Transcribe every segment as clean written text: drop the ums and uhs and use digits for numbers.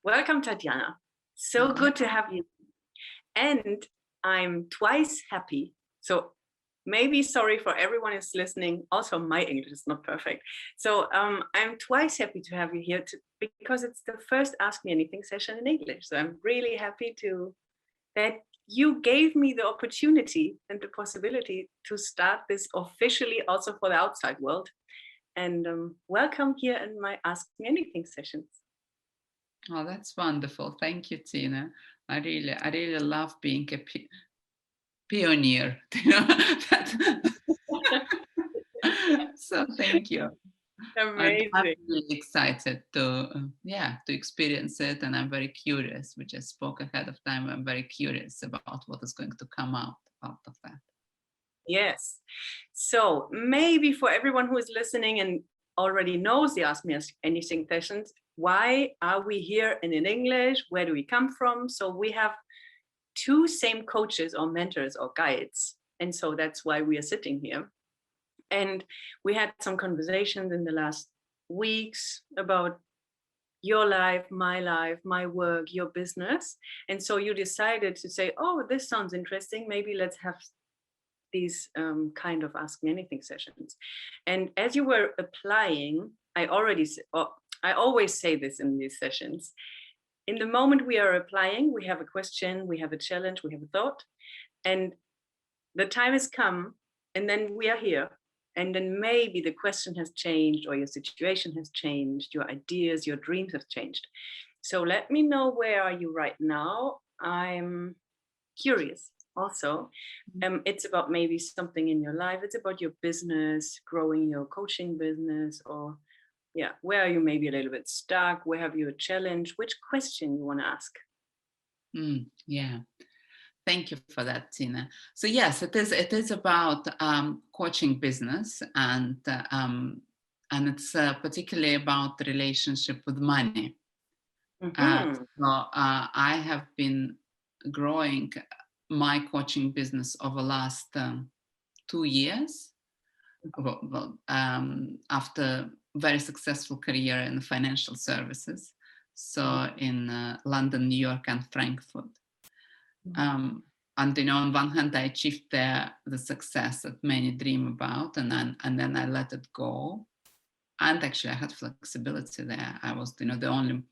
Welcome, Tatiana. So good to have you. And I'm twice happy. So maybe sorry for everyone who's listening. Also, my English is not perfect. So I'm twice happy to have you here because it's the first Ask Me Anything session in English. So I'm really happy that you gave me the opportunity and the possibility to start this officially also for the outside world. And welcome here in my Ask Me Anything sessions. Oh, that's wonderful. Thank you, Tina. I really love being a pioneer. So thank you. Amazing. I'm really excited to experience it, and I'm very curious. We just spoke ahead of time. I'm very curious about what is going to come out of that. Yes. So maybe for everyone who is listening and already knows the Ask Me Anything sessions, why are we here and in English? Where do we come from? So we have two same coaches or mentors or guides. And so that's why we are sitting here. And we had some conversations in the last weeks about your life, my work, your business. And so you decided to say, oh, this sounds interesting. Maybe let's have these kind of Ask Me Anything sessions. And as you were applying, I always say this in these sessions. In the moment we are applying, we have a question, we have a challenge, we have a thought, and the time has come, and then we are here. And then maybe the question has changed, or your situation has changed, your ideas, your dreams have changed. So let me know, where are you right now? I'm curious also. It's about maybe something in your life. It's about your business, growing your coaching business, or where are you maybe a little bit stuck? Where have you a challenge? Which question you want to ask? Yeah. Thank you for that, Tina. So yes, it is about coaching business, and it's particularly about the relationship with money. Mm-hmm. So I have been growing my coaching over the last 2 years. After very successful career in financial services, so in London, New York, and Frankfurt. And on one hand, I achieved the success that many dream about, and then I let it go. And actually, I had flexibility there. I was, the only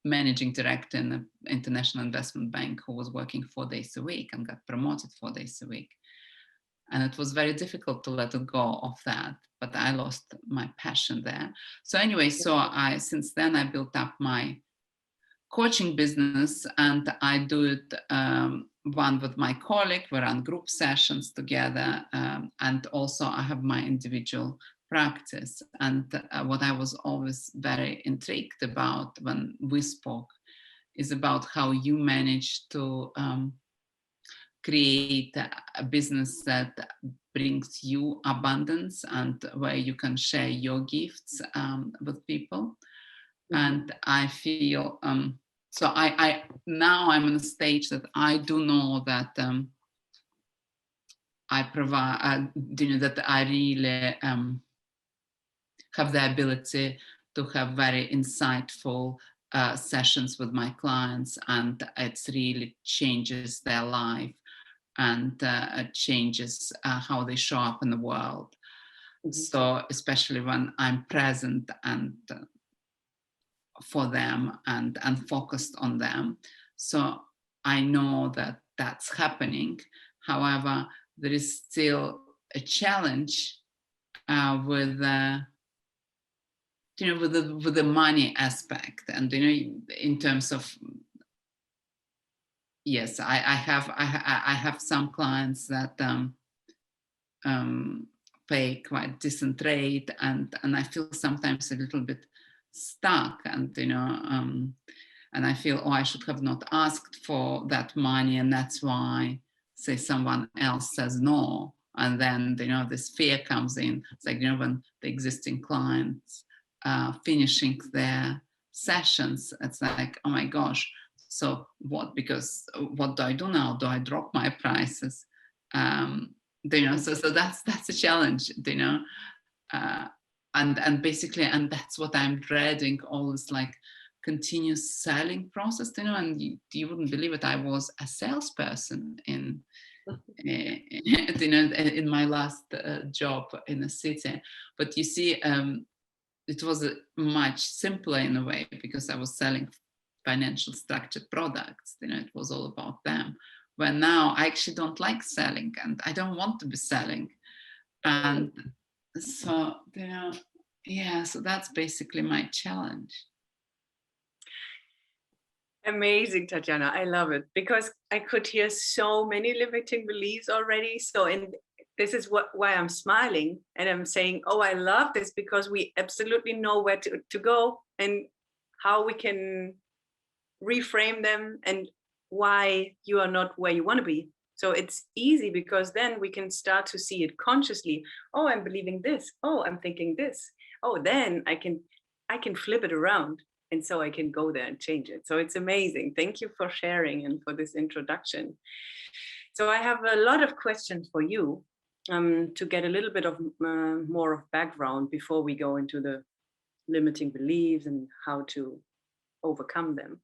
managing director in an international investment bank who was working 4 days a week and got promoted 4 days a week. And it was very difficult to let it go of that, but I lost my passion there. So anyway, since then I built up my coaching business, and I do it one with my colleague. We run group sessions together, and also I have my individual practice. And what I was always very intrigued about when we spoke is about how you manage to create a business that brings you abundance, and where you can share your gifts with people. And I feel so I now I'm on a stage that I do know that I provide, that I really have the ability to have very insightful sessions with my clients, and it really changes their life, and it changes how they show up in the world. So especially when I'm present and for them and focused on them. So I know that that's happening. However, there is still a challenge with the money aspect, and in terms of, yes, I have some clients that pay quite decent rate, and I feel sometimes a little bit stuck, and and I feel, I should have not asked for that money, and that's why, say, someone else says no, and then this fear comes in. It's like when the existing clients finishing their sessions, it's like, oh my gosh, so what? Because what do I do now? Do I drop my prices? So that's a challenge, and basically, and that's what I'm dreading, always, like continuous selling process, and you wouldn't believe it. I was a salesperson in in my last job in a city. But you see, it was much simpler in a way, because I was selling financial structured products. It was all about them. Where now I actually don't like selling, and I don't want to be selling. And so, so that's basically my challenge. Amazing, Tatiana. I love it, because I could hear so many limiting beliefs already. So, and this is why I'm smiling and I'm saying, oh, I love this, because we absolutely know where to go and how we can reframe them and why you are not where you want to be. So it's easy, because then we can start to see it consciously. Oh, I'm believing this. Oh, I'm thinking this. Oh, then I can flip it around. And so I can go there and change it. So it's amazing. Thank you for sharing and for this introduction. So I have a lot of questions for you to get a little bit of more of background before we go into the limiting beliefs and how to overcome them.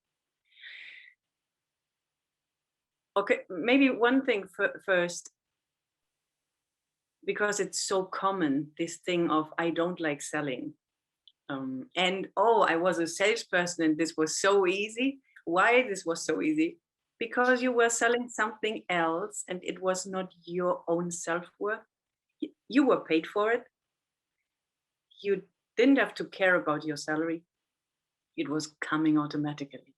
Okay, maybe one thing first, because it's so common, this thing of I don't like selling. And oh, I was a salesperson and this was so easy. Why this was so easy? Because you were selling something else and it was not your own self-worth. You were paid for it. You didn't have to care about your salary. It was coming automatically.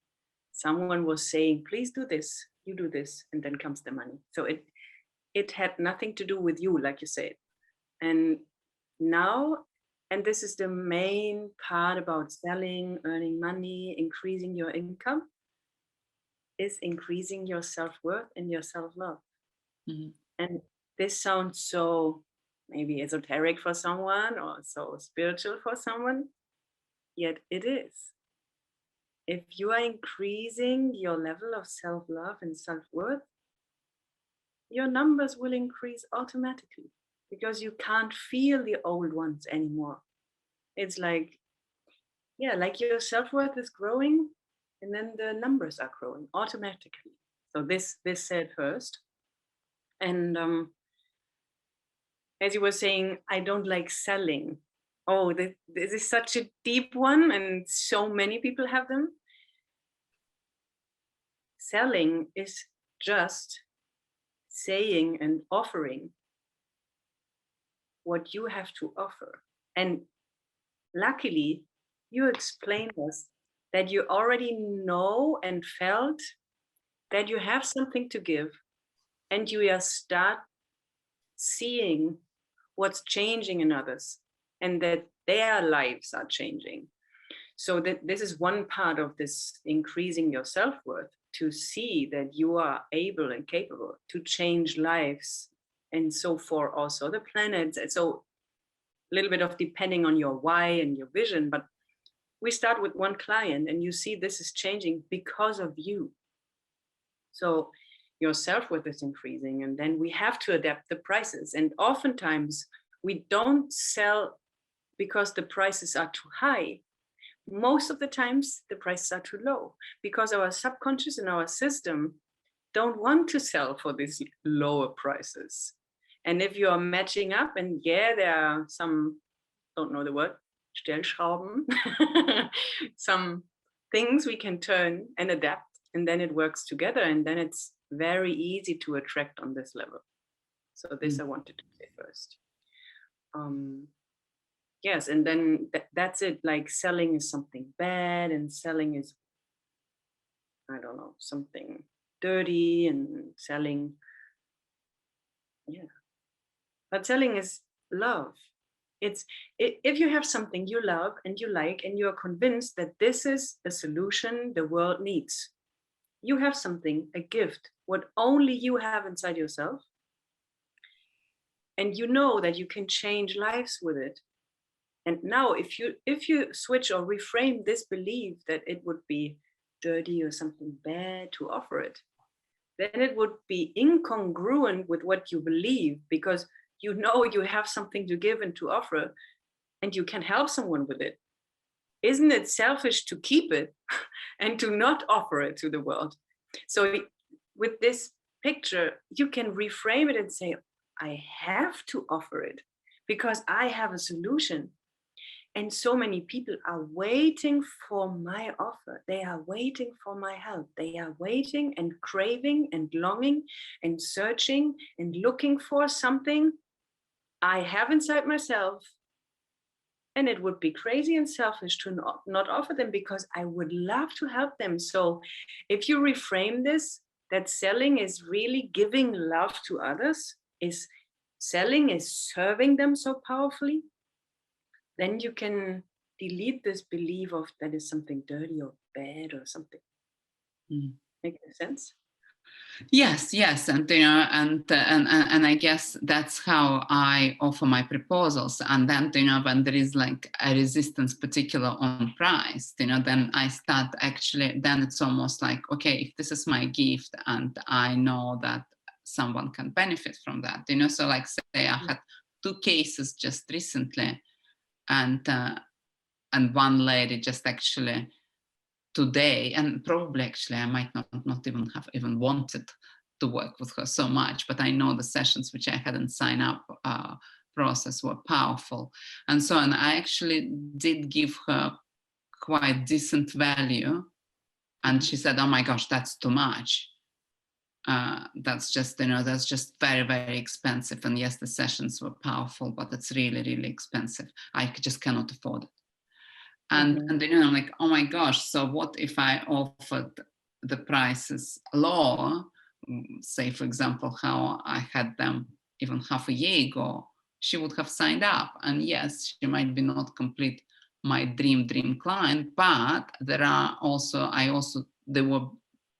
Someone was saying, please do this, you do this, and then comes the money. So it had nothing to do with you, like you said. And now, and this is the main part about selling, earning money, increasing your income, is increasing your self-worth and your self-love. Mm-hmm. And this sounds so maybe esoteric for someone or so spiritual for someone, yet it is. If you are increasing your level of self-love and self-worth, your numbers will increase automatically, because you can't feel the old ones anymore. It's like, like your self-worth is growing and then the numbers are growing automatically. So this said first. And as you were saying, I don't like selling. Oh, this is such a deep one, and so many people have them. Selling is just saying and offering what you have to offer. And luckily, you explained us that you already know and felt that you have something to give, and you start seeing what's changing in others and that their lives are changing. So that this is one part of this increasing your self-worth, to see that you are able and capable to change lives, and so for also the planet. So a little bit of depending on your why and your vision, but we start with one client and you see this is changing because of you. So your self-worth is increasing, and then we have to adapt the prices. And oftentimes we don't sell because the prices are too high. Most of the times the prices are too low, because our subconscious and our system don't want to sell for these lower prices. And if you are matching up, and there are some, don't know the word, Stellschrauben, some things we can turn and adapt, and then it works together, and then it's very easy to attract on this level. So this I wanted to say first. Yes, and then that's it. Like selling is something bad, and selling is, I don't know, something dirty, and selling, but selling is love. It's if you have something you love and you like, and you're convinced that this is a solution the world needs. You have something, a gift, what only you have inside yourself, and you know that you can change lives with it. And now if you switch or reframe this belief that it would be dirty or something bad to offer it, then it would be incongruent with what you believe, because you know you have something to give and to offer, and you can help someone with it. isn't it selfish to keep it and to not offer it to the world? So with this picture, you can reframe it and say, I have to offer it because I have a solution. And so many people are waiting for my offer. They are waiting for my help. They are waiting and craving and longing and searching and looking for something I have inside myself. And it would be crazy and selfish to not offer them because I would love to help them. So if you reframe this, that selling is really giving love to others, is selling is serving them so powerfully, then you can delete this belief of that is something dirty or bad or something. Make sense? Yes, and and I guess that's how I offer my proposals. And then when there is like a resistance, particular on price, then I start actually. Then it's almost like, okay, if this is my gift, and I know that someone can benefit from that, So like, say I had 2 cases just recently, and one lady just actually today, and probably actually I might not even have even wanted to work with her so much, but I know the sessions which I hadn't signed up process were powerful. And so, and I actually did give her quite decent value, and she said, oh my gosh, that's too much. That's just, that's just very, very expensive. And yes, the sessions were powerful, but it's really, really expensive. I just cannot afford it. And then I'm like, oh my gosh, so what if I offered the prices lower? Say, for example, how I had them even half a year ago, she would have signed up. And yes, she might be not complete my dream client, but there were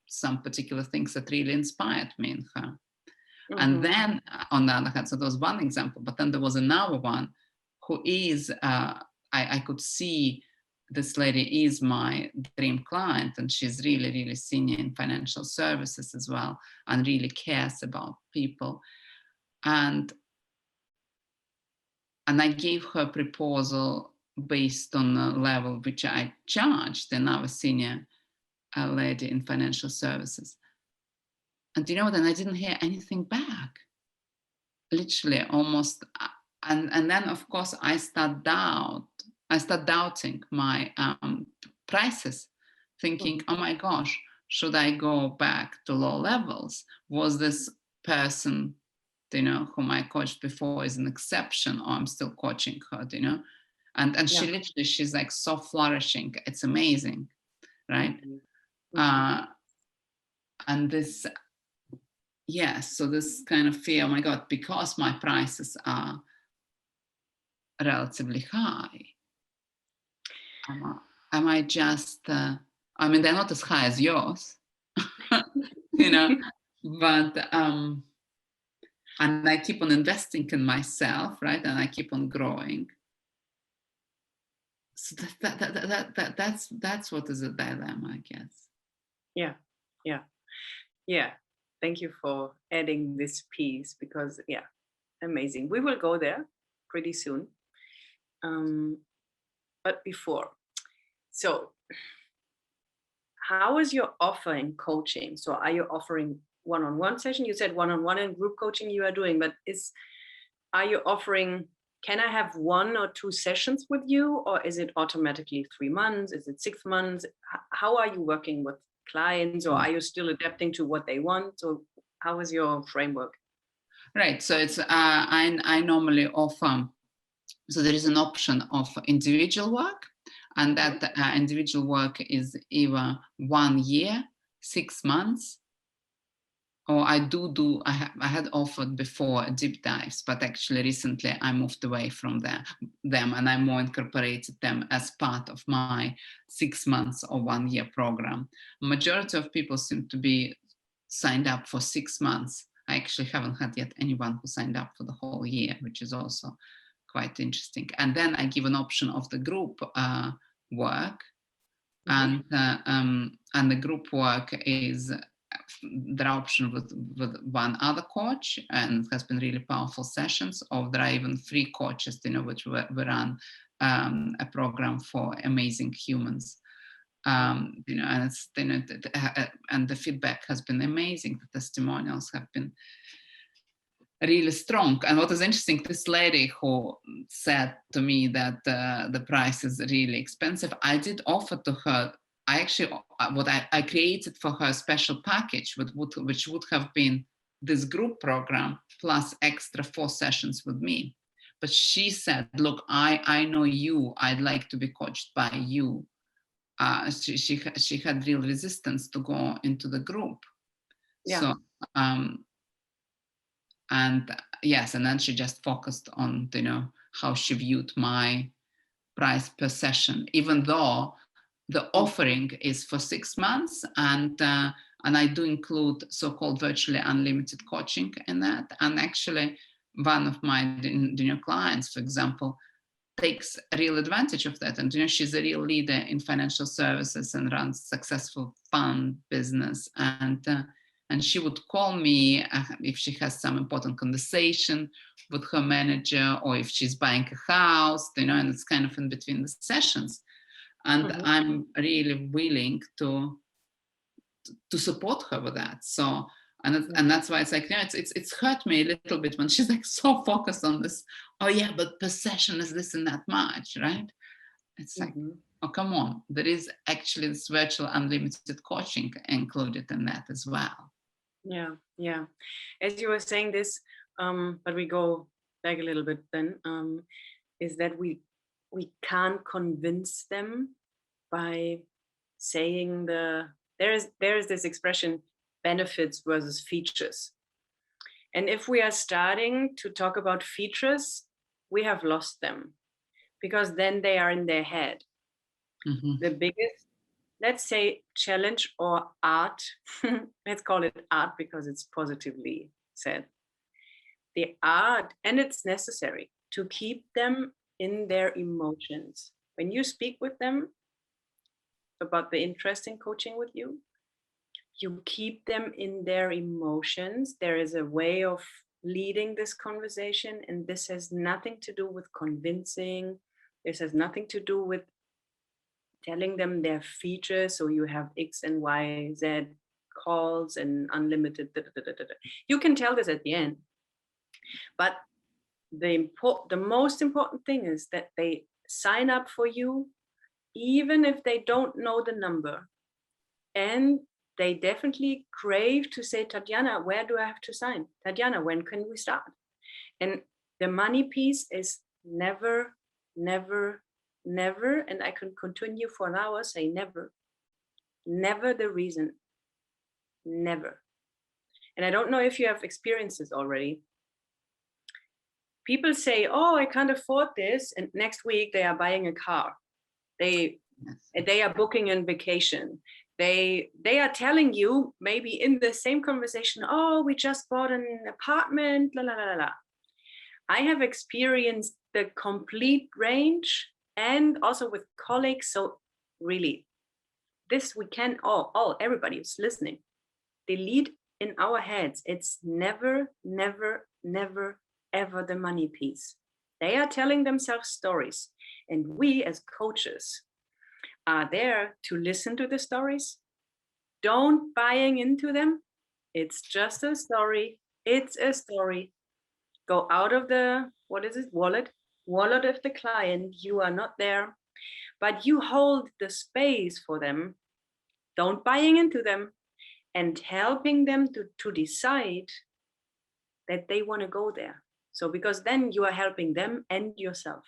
some particular things that really inspired me in her. And then on the other hand, so there was one example, but then there was another one who is, I could see this lady is my dream client, and she's really, really senior in financial services as well, and really cares about people. And I gave her a proposal based on the level which I charged another senior lady in financial services. And then I didn't hear anything back, literally almost. And then, of course, I start doubting my prices, thinking, oh my gosh, should I go back to low levels? Was this person, whom I coached before is an exception, or I'm still coaching her, And she literally, she's like so flourishing. It's amazing, right? And this, so this kind of fear, oh my God, because my prices are relatively high, am I just, they're not as high as yours, but, and I keep on investing in myself, right? And I keep on growing. So that's what is a dilemma, I guess. Yeah. Thank you for adding this piece because, amazing. We will go there pretty soon. But before, so how is your offer in coaching? So are you offering one-on-one session? You said one-on-one and group coaching you are doing, but are you offering, can I have 1 or 2 sessions with you, or is it automatically 3 months? Is it 6 months? How are you working with clients, or are you still adapting to what they want? So how is your framework? Right. So it's I normally offer, so there is an option of individual work, and that individual work is either 1 year, 6 months, or I had offered before deep dives, but actually recently I moved away from them, and I more incorporated them as part of my 6 months or 1 year program. Majority of people seem to be signed up for 6 months. I actually haven't had yet anyone who signed up for the whole year, which is also quite interesting. And then I give an option of the group work, and the group work is the option with one other coach, and it has been really powerful sessions. Or there are even 3 coaches, which we run a program for amazing humans. And it's, and the feedback has been amazing. The testimonials have been really strong. And what is interesting, this lady who said to me that the price is really expensive, I did offer to her, I created for her a special package which would have been this group program plus extra 4 sessions with me. But she said, look, I know you, I'd like to be coached by you. She had real resistance to go into the group. Yeah. So, and yes, and then she just focused on, how she viewed my price per session, even though the offering is for 6 months, and I do include so-called virtually unlimited coaching in that. And actually, one of my clients, for example, takes real advantage of that. And she's a real leader in financial services and runs successful fund business. And she would call me if she has some important conversation with her manager, or if she's buying a house, and it's kind of in between the sessions. And I'm really willing to support her with that. So, and that's why it's like, it's hurt me a little bit when she's like so focused on this. Oh yeah, but per session is this and that much, right? It's like, oh, come on. There is actually this virtual unlimited coaching included in that as well. Yeah. As you were saying this, but we go back a little bit then, is that we can't convince them by saying there is this expression, benefits versus features. And if we are starting to talk about features, we have lost them, because then they are in their head. The biggest, let's say, challenge or art, let's call it art because it's positively said. The art, and it's necessary to keep them in their emotions. When you speak with them about the interest in coaching with you, you keep them in their emotions. There is a way of leading this conversation, and this has nothing to do with convincing. This has nothing to do with telling them their features. So you have X and Y, Z calls and unlimited. You can tell this at the end. But the most important thing is that they sign up for you, even if they don't know the number. And they definitely crave to say, Tatiana, where do I have to sign? Tatiana, when can we start? And the money piece is never, never, never, and I can continue for an hour, say never the reason, never. And I don't know if you have experienced this already. People say, oh, I can't afford this, and next week they are buying a car. They are booking a vacation. They are telling you, maybe in the same conversation, oh, we just bought an apartment, la la la la. I have experienced the complete range, and also with colleagues. So really, this we can everybody who's listening, delete in our heads. It's never, never, never, ever the money piece. They are telling themselves stories, and we as coaches are there to listen to the stories. Don't buying into them. It's just a story. It's a story. Go out of the, wallet of the client. You are not there, but you hold the space for them. Don't buying into them, and helping them to decide that they want to go there. So because then you are helping them and yourself.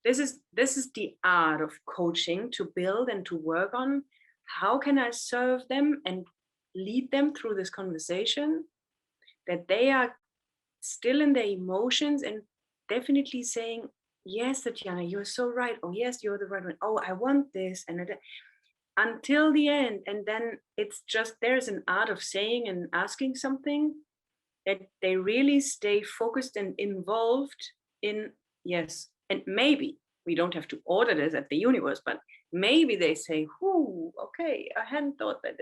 This is the art of coaching, to build and to work on. How can I serve them and lead them through this conversation, that they are still in their emotions and definitely saying, yes, Tatiana, you're so right. Oh, yes, you're the right one. Oh, I want this. And until the end. And then it's just, there's an art of saying and asking something that they really stay focused and involved in. Yes. And maybe we don't have to order this at the universe, but maybe they say, okay, I hadn't thought that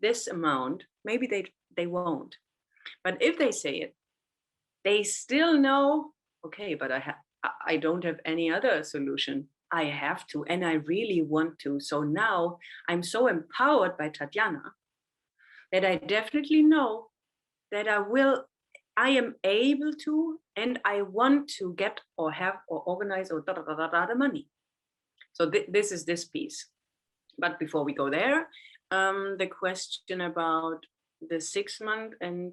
this amount, maybe they won't. But if they say it, they still know, okay, but I don't have any other solution. I have to, and I really want to. So now I'm so empowered by Tatiana that I definitely know that I am able to, and I want to get or have or organize or the money. So this is this piece. But before we go there, the question about the 6 month and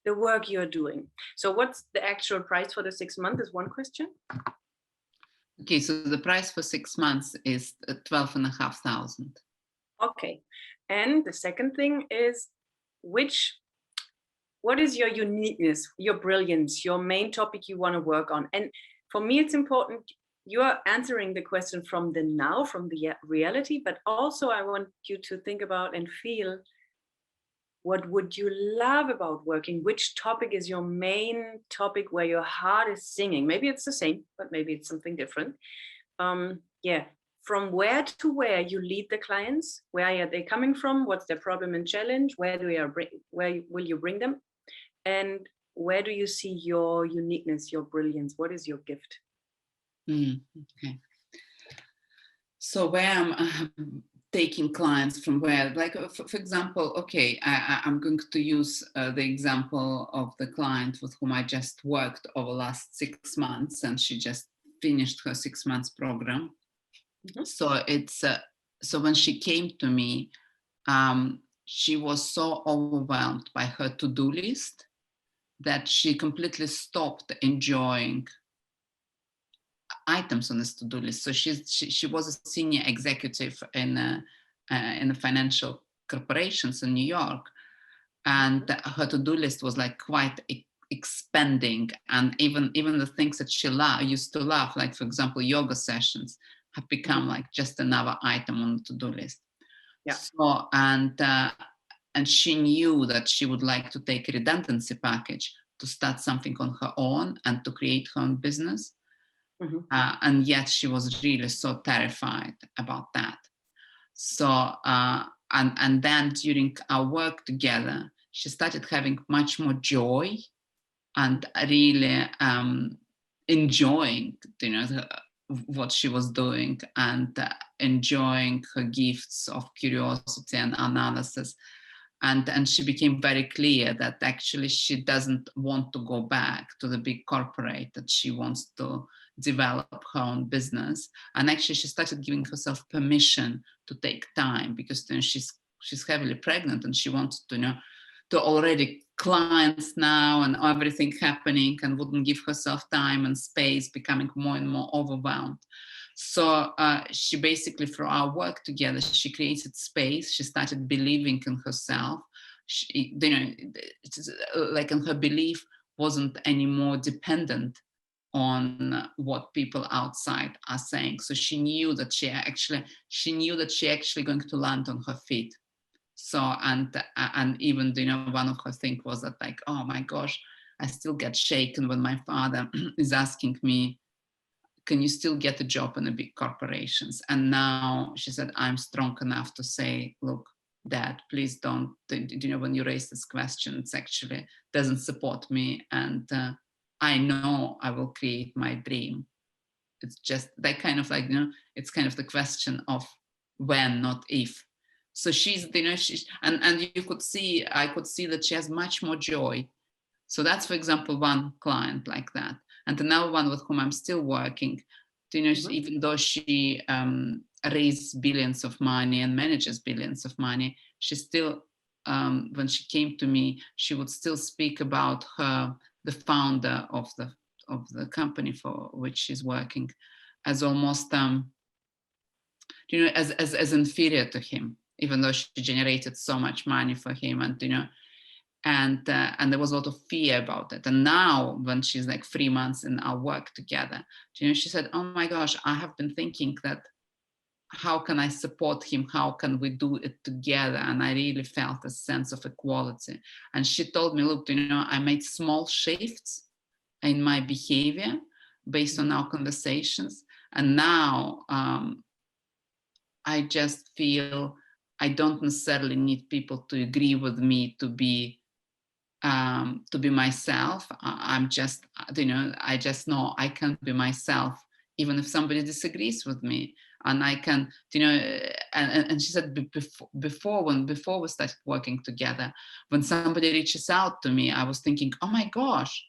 the work you're doing. So what's the actual price for the 6 month is one question. Okay, so the price for 6 months is 12,500. Okay. And the second thing is what is your uniqueness, your brilliance, your main topic you want to work on? And for me, it's important you are answering the question from the now, from the reality, but also I want you to think about and feel what would you love about working? Which topic is your main topic where your heart is singing? Maybe it's the same, but maybe it's something different. Yeah. From where to where you lead the clients, where are they coming from? What's their problem and challenge? Where will you bring them? And where do you see your uniqueness, your brilliance? What is your gift? Okay. So where I'm taking clients from where, like for example, okay, I'm going to use the example of the client with whom I just worked over the last 6 months, and she just finished her 6 months program. Mm-hmm. So it's so when she came to me, she was so overwhelmed by her to-do list that she completely stopped enjoying items on this to-do list. So she was a senior executive in the financial corporations in New York, and her to-do list was like quite expanding. And even the things that she used to love, like for example, yoga sessions, have become like just another item on the to-do list. Yeah. So and she knew that she would like to take a redundancy package to start something on her own and to create her own business. Mm-hmm. And yet she was really so terrified about that. So and then during our work together, she started having much more joy and really enjoying, what she was doing, and enjoying her gifts of curiosity and analysis. And she became very clear that actually she doesn't want to go back to the big corporate, that she wants to develop her own business. And actually she started giving herself permission to take time, because she's heavily pregnant and she wants to already clients now and everything happening, and wouldn't give herself time and space, becoming more and more overwhelmed. So she basically, through our work together, she created space. She started believing in herself. She, and her belief wasn't anymore dependent on what people outside are saying. So she knew that she actually going to land on her feet. So and even one of her things was that, like, oh my gosh, I still get shaken when my father is asking me, can you still get a job in the big corporations? And now she said, I'm strong enough to say, look, Dad, please don't, when you raise this question, it's actually doesn't support me. And I know I will create my dream. It's just that kind of like, it's kind of the question of when, not if. So she's, and I could see that she has much more joy. So that's, for example, one client like that. And another one with whom I'm still working, mm-hmm. Even though she raised billions of money and manages billions of money, she still, when she came to me, she would still speak about the founder of the company for which she's working, as almost, as inferior to him, even though she generated so much money for him, and there was a lot of fear about it. And now, when she's like 3 months in our work together, she said, oh my gosh, I have been thinking that, how can I support him? How can we do it together? And I really felt a sense of equality. And she told me, look, I made small shifts in my behavior based on our conversations. And now I just feel I don't necessarily need people to agree with me to be to be myself. I'm just, I just know I can be myself, even if somebody disagrees with me. And I can, and she said before we started working together, when somebody reaches out to me, I was thinking, oh my gosh,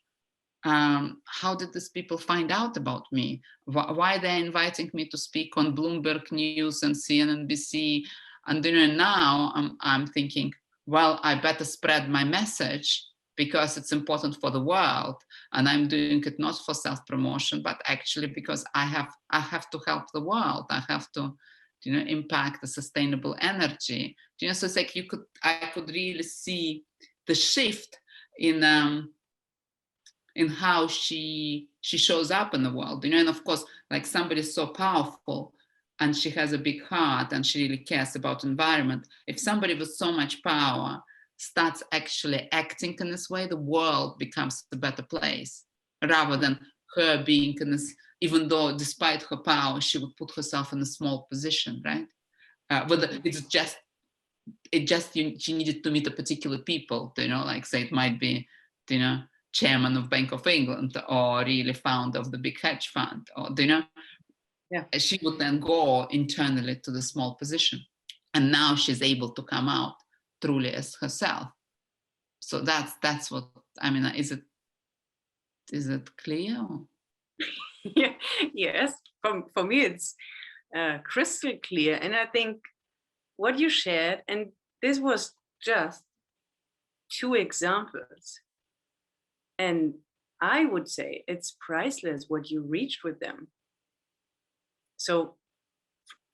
how did these people find out about me? Why they're inviting me to speak on Bloomberg News and CNBC? And now I'm thinking, well, I better spread my message because it's important for the world, and I'm doing it not for self-promotion, but actually because I have to help the world. I have to, impact the sustainable energy. So it's like I could really see the shift in how she shows up in the world, and of course, like somebody so powerful and she has a big heart and she really cares about environment. If somebody with so much power starts actually acting in this way, the world becomes a better place, rather than her being in this, even though despite her power, she would put herself in a small position, right? But she needed to meet a particular people, like say it might be, chairman of Bank of England or really founder of the big hedge fund, or, Yeah. She would then go internally to the small position. And now she's able to come out truly as herself. So that's what I mean. Is it clear? Yeah, yes. For me, it's crystal clear. And I think what you shared, and this was just 2 examples, and I would say it's priceless what you reached with them. So,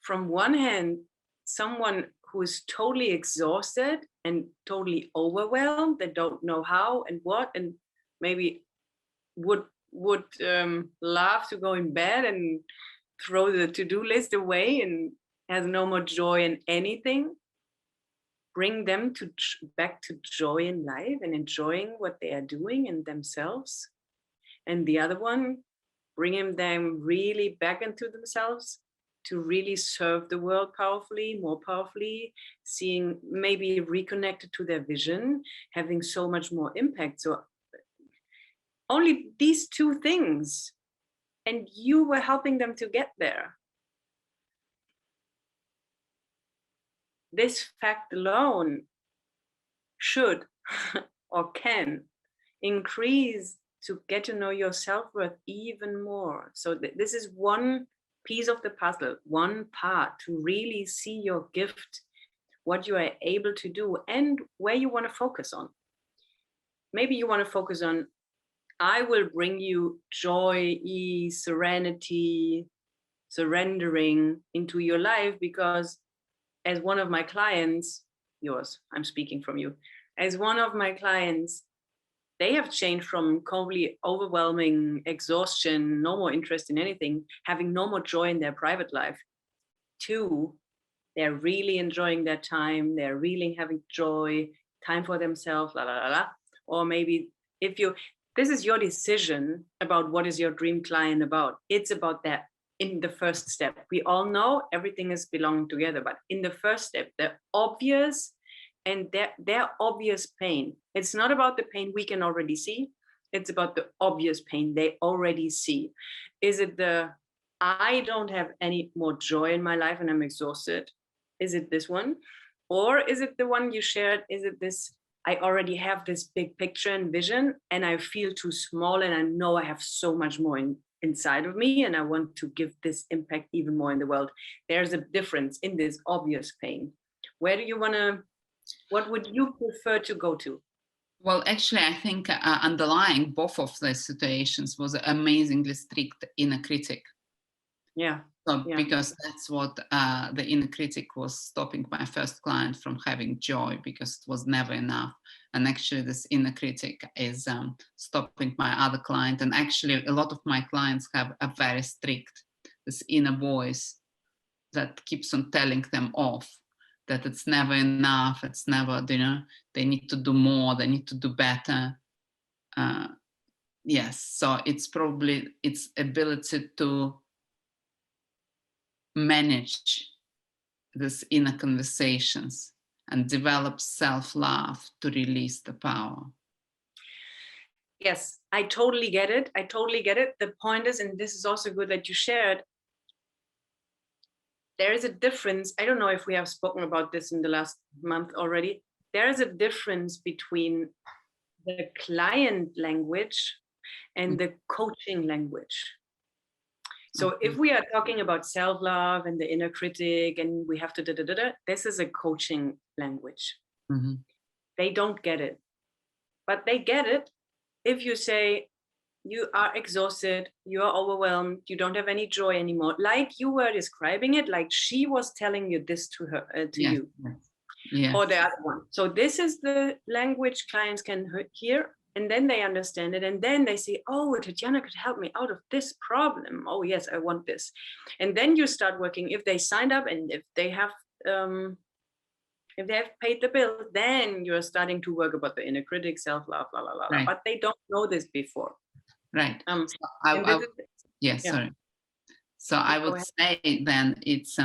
from one hand, someone who is totally exhausted and totally overwhelmed, they don't know how and what, and maybe would love to go in bed and throw the to-do list away and has no more joy in anything. Bring them back to joy in life and enjoying what they are doing and themselves. And the other one, bringing them really back into themselves to really serve the world powerfully, more powerfully, seeing, maybe reconnected to their vision, having so much more impact. So only these 2 things, and you were helping them to get there. This fact alone should or can increase to get to know your self-worth even more. So this is one piece of the puzzle, one part to really see your gift, what you are able to do, and where you want to focus on. Maybe you want to focus on, I will bring you joy, ease, serenity, surrendering into your life, because as one of my clients, yours, I'm speaking from you, as one of my clients, they have changed from completely overwhelming exhaustion, no more interest in anything, having no more joy in their private life, to they're really enjoying their time, they're really having joy, time for themselves, la la la la. Or maybe this is your decision about what is your dream client about. It's about that in the first step. We all know everything is belonging together, but in the first step, the obvious and their obvious pain. It's not about the pain we can already see. It's about the obvious pain they already see. Is it I don't have any more joy in my life and I'm exhausted? Is it this one? Or is it the one you shared? Is it this, I already have this big picture and vision and I feel too small and I know I have so much more inside of me and I want to give this impact even more in the world? There's a difference in this obvious pain. Where do you want to, what would you prefer to go to? Well, actually, I think underlying both of these situations was an amazingly strict inner critic. Yeah. So, because that's what the inner critic was stopping my first client from having joy, because it was never enough. And actually, this inner critic is stopping my other client. And actually, a lot of my clients have a very strict, this inner voice that keeps on telling them off, that it's never enough, it's never, they need to do more, they need to do better. Yes, so it's probably its ability to manage these inner conversations and develop self-love to release the power. Yes, I totally get it. I totally get it. The point is, and this is also good that you shared, there is a difference. I don't know if we have spoken about this in the last month already. There is a difference between the client language and the coaching language. So if we are talking about self-love and the inner critic and we have to this is a coaching language. Mm-hmm. They don't get it. But they get it if you say you are exhausted, you are overwhelmed, you don't have any joy anymore, like you were describing it, like she was telling you this to her, to Yes. you, Yes. or the other one. So this is the language clients can hear, and then they understand it, and then they say, oh, Tatiana could help me out of this problem. Oh yes, I want this. And then you start working. If they signed up and if they have paid the bill, then you're starting to work about the inner critic, self-love, blah, blah, blah. Right. But they don't know this before. Right. Yeah. Sorry. So I would say then it's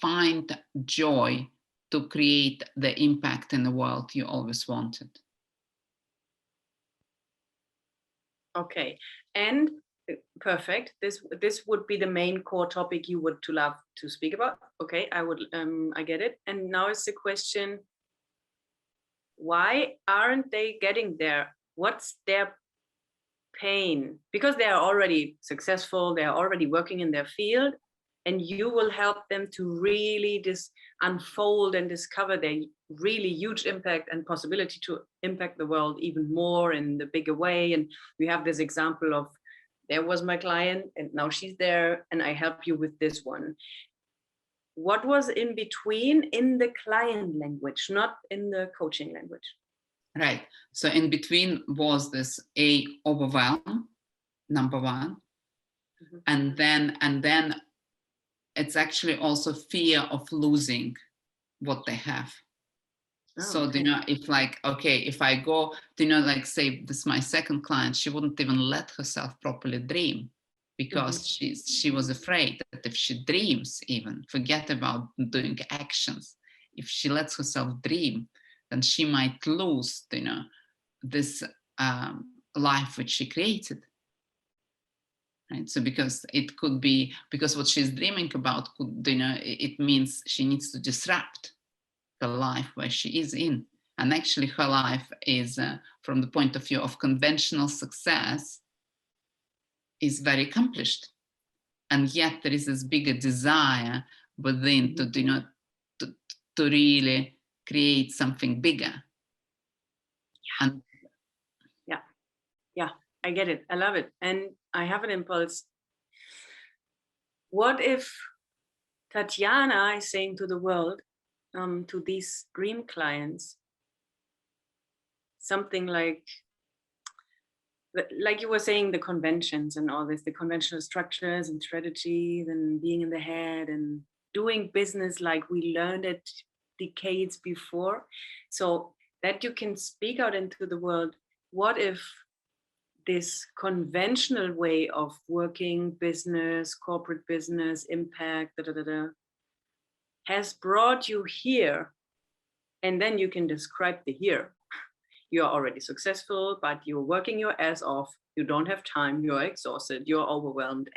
find joy to create the impact in the world you always wanted. Okay, and perfect. This would be the main core topic you would to love to speak about. Okay, I get it. And now is the question: why aren't they getting there? What's their pain? Because they are already successful, they are already working in their field, and you will help them to really unfold and discover their really huge impact and possibility to impact the world even more in the bigger way. And we have this example of, there was my client and now she's there and I help you with this one. What was in between in the client language, not in the coaching language? Right. So in between was this overwhelm, number one. Mm-hmm. And then it's actually also fear of losing what they have. Oh, so, okay. If I go, say this is my second client, she wouldn't even let herself properly dream because mm-hmm. she was afraid that if she dreams, even forget about doing actions, if she lets herself dream, then she might lose, this life which she created. Right? So because what she's dreaming about could, it means she needs to disrupt the life where she is in. And actually her life is, from the point of view of conventional success, is very accomplished. And yet there is this bigger desire within to really create something bigger. And yeah, I get it. I love it. And I have an impulse. What if Tatiana is saying to the world, to these dream clients, something like you were saying, the conventions and all this, the conventional structures and strategies and being in the head and doing business like we learned it decades before, so that you can speak out into the world. What if this conventional way of working business, corporate business, impact, has brought you here, and then you can describe the here. You are already successful, but you're working your ass off. You don't have time. You're exhausted. You're overwhelmed.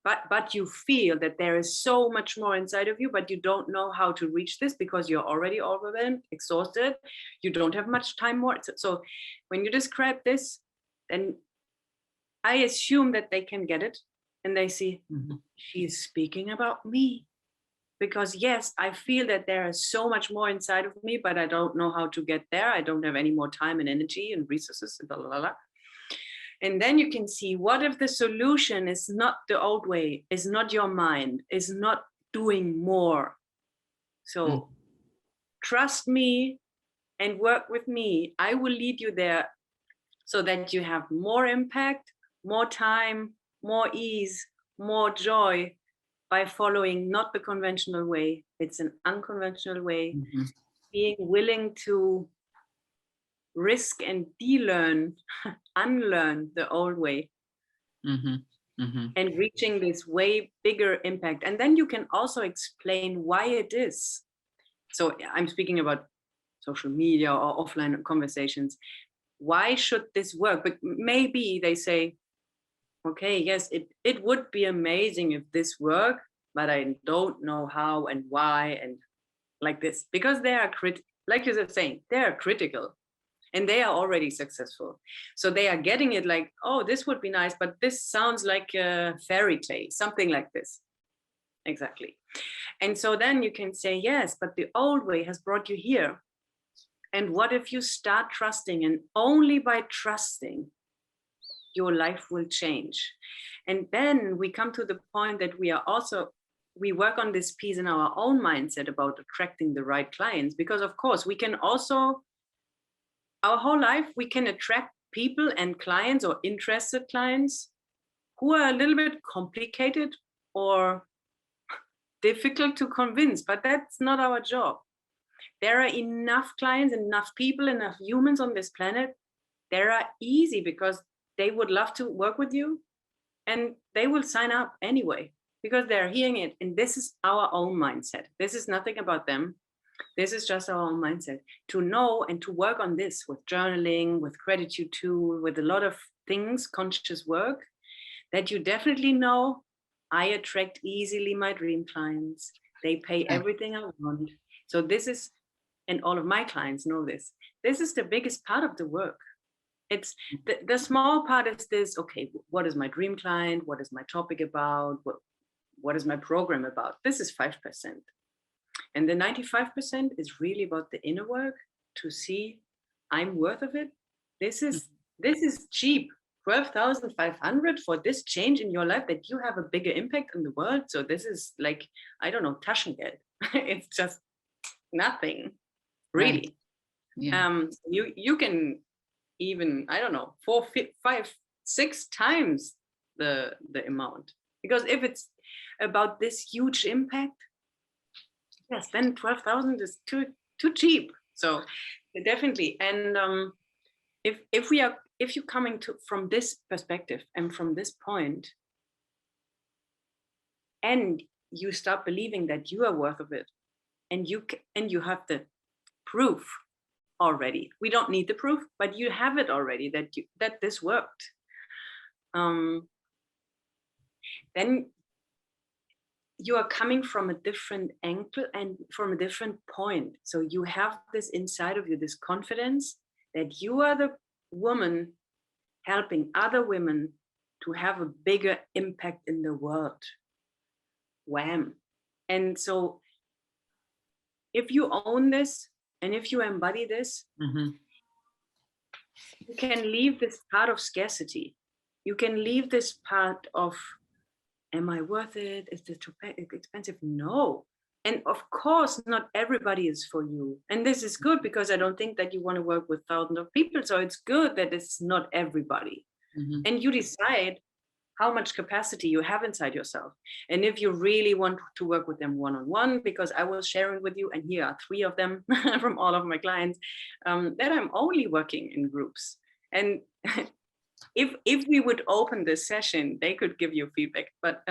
But you feel that there is so much more inside of you, but you don't know how to reach this because you're already overwhelmed, exhausted. You don't have much time more. So when you describe this, then I assume that they can get it and they see, mm-hmm. She's speaking about me. Because yes, I feel that there is so much more inside of me, but I don't know how to get there. I don't have any more time and energy and resources, blah, blah, blah. And then you can see, what if the solution is not the old way, is not your mind, is not doing more? So trust me and work with me. I will lead you there so that you have more impact, more time, more ease, more joy, by following not the conventional way. It's an unconventional way, mm-hmm. Being willing to risk and unlearn the old way, mm-hmm. Mm-hmm. and reaching this way bigger impact. And then you can also explain why it is. So I'm speaking about social media or offline conversations. why should this work? But maybe they say, okay, yes, it would be amazing if this worked, but I don't know how and why and like this, because they are like you were saying, they are critical and they are already successful. So they are getting it like, oh, this would be nice, but this sounds like a fairy tale, something like this. Exactly. And so then you can say, yes, but the old way has brought you here. And what if you start trusting, and only by trusting, your life will change. And then we come to the point that we work on this piece in our own mindset about attracting the right clients, because of course we can also, our whole life, we can attract people and clients or interested clients who are a little bit complicated or difficult to convince, but that's not our job. There are enough clients, enough people, enough humans on this planet. They are easy because they would love to work with you and they will sign up anyway because they're hearing it. And this is our own mindset. This is nothing about them. This is just our own mindset to know and to work on this with journaling, with gratitude tool, with a lot of things, conscious work, that you definitely know I attract easily my dream clients. They pay everything I want. So this is, and all of my clients know this. This is the biggest part of the work. It's the small part is this, okay, what is my dream client? What is my topic about? What is my program about? This is 5%. And the 95% is really about the inner work to see I'm worth of it. This is cheap. 12,500 for this change in your life that you have a bigger impact on the world. So this is like, I don't know, Taschengeld. It's just nothing, really. Right. Yeah. You can even, I don't know, 4, 5, 6 times the amount, because if it's about this huge impact, yes, then 12,000 is too cheap. So definitely. And if you're coming from this perspective and from this point, and you start believing that you are worth of it, and you have the proof already. We don't need the proof, but you have it already that this worked. Then you are coming from a different angle and from a different point. So you have this inside of you, this confidence that you are the woman helping other women to have a bigger impact in the world. Wham. And so if you own this and if you embody this, you can leave this part of scarcity. You can leave this part of, am I worth it? Is this too expensive? No. And of course, not everybody is for you. And this is good because I don't think that you want to work with thousands of people. So it's good that it's not everybody. And you decide how much capacity you have inside yourself. And if you really want to work with them one-on-one, because I was sharing with you, and here are 3 of them from all of my clients, that I'm only working in groups. And if we would open this session, they could give you feedback. But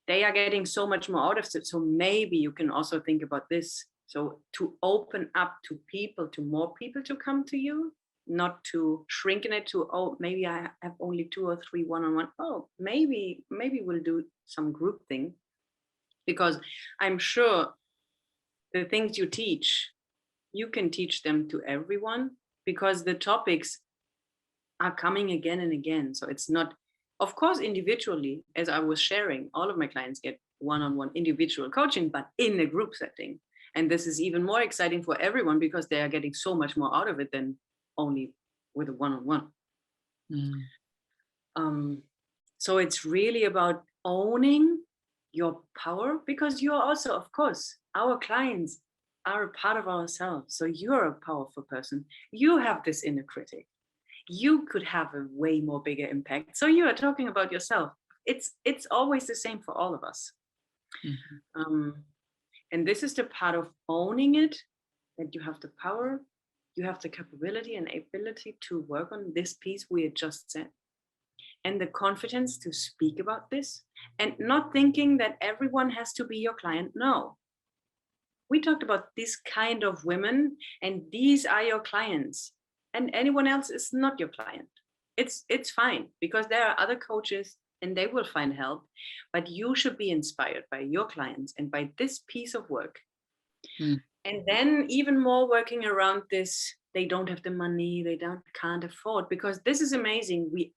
they are getting so much more out of it. So maybe you can also think about this. So to open up to people, to more people to come to you, not to shrink in it to, oh, maybe I have only 2 or 3 one-on-one. Oh, maybe we'll do some group thing, because I'm sure the things you teach, you can teach them to everyone, because the topics are coming again and again. So it's not, of course, individually, as I was sharing, all of my clients get one-on-one individual coaching, but in a group setting. And this is even more exciting for everyone because they are getting so much more out of it than only with a one-on-one. So it's really about owning your power, because you're also, of course, our clients are a part of ourselves. So you're a powerful person. You have this inner critic. You could have a way more bigger impact. So you are talking about yourself. It's always the same for all of us. And this is the part of owning it, that you have the power, you have the capability and ability to work on this piece we had just said, and the confidence to speak about this, and not thinking that everyone has to be your client. No. We talked about this kind of women, and these are your clients. and anyone else is not your client. It's fine, because there are other coaches and they will find help, but you should be inspired by your clients and by this piece of work. And then even more working around this, they don't have the money, they can't afford, because this is amazing. We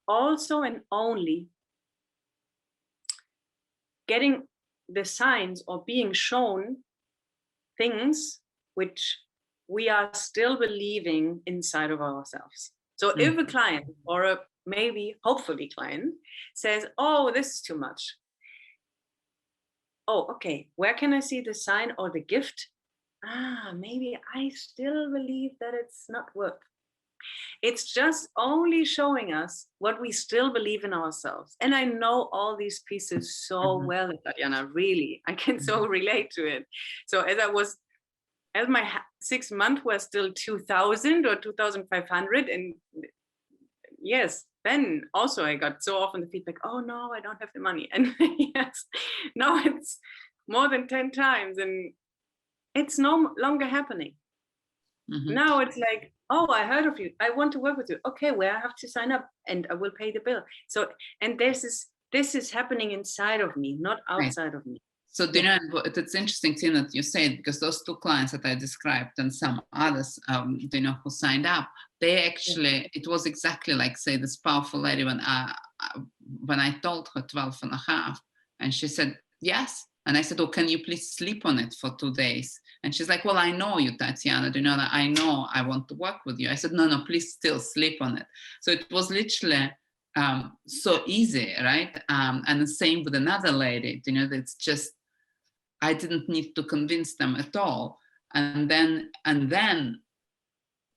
also and only getting the signs or being shown things which we are still believing inside of ourselves. So if a client or a maybe hopefully client says, oh, this is too much. Oh, okay, where can I see the sign or the gift? Maybe I still believe that it's not worth. It's just only showing us what we still believe in ourselves. And I know all these pieces so well, Tatiana, really. I can so relate to it. So as my 6 month was still 2,000 or 2,500, and yes, then also I got so often the feedback, oh no, I don't have the money. And yes, no, it's more than 10 times and it's no longer happening. Now it's like, oh, I heard of you, I want to work with you. Okay, where I have to sign up and I will pay the bill. So, and this is happening inside of me, not outside of me. So, do you know, it's interesting thing that you said, because those two clients that I described and some others, do you know, who signed up, they actually, it was exactly like, say, this powerful lady when I told her 12 and a half, and she said, yes. And I said, oh, can you please sleep on it for 2 days? And she's like, well, I know you, Tatiana, do you know that I know I want to work with you. I said, no, please still sleep on it. So it was literally so easy, right? And the same with another lady, you know, that's just, I didn't need to convince them at all. And then,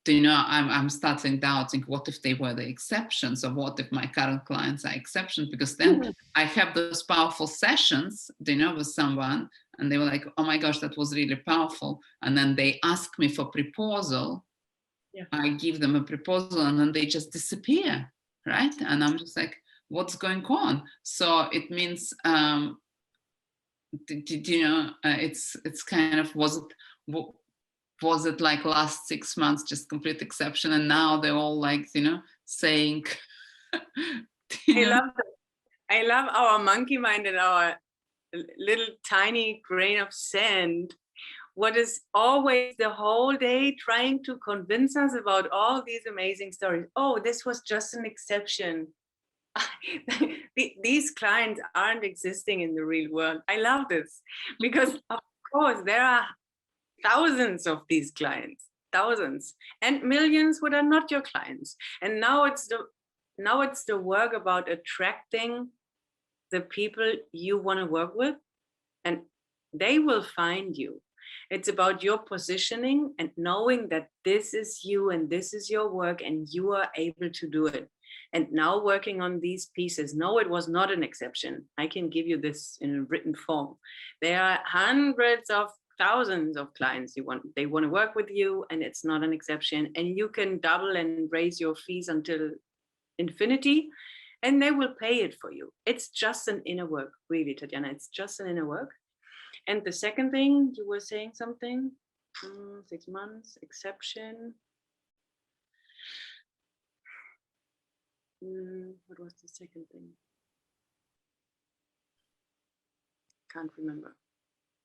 you know, I'm starting doubting, what if they were the exceptions, or what if my current clients are exceptions? Because then I have those powerful sessions, you know, with someone, and they were like, oh my gosh, that was really powerful. And then they ask me for proposal. Yeah. I give them a proposal and then they just disappear, right? And I'm just like, what's going on? So it means, you know, it's kind of, was it like last 6 months just complete exception, and now they're all like, you know, saying I love our monkey mind and our little tiny grain of sand, what is always the whole day trying to convince us about all these amazing stories. Oh, this was just an exception. These clients aren't existing in the real world. I love this, because of course there are thousands of these clients, thousands, and millions who are not your clients. And now it's the work about attracting the people you want to work with, and they will find you. It's about your positioning and knowing that this is you and this is your work and you are able to do it. And now working on these pieces, no, it was not an exception. I can give you this in a written form. There are hundreds of thousands of clients they want to work with you, and it's not an exception. And you can double and raise your fees until infinity, and they will pay it for you. It's just an inner work, really, Tatiana. It's just an inner work. And the second thing, you were saying something, 6 months, exception. What was the second thing? Can't remember.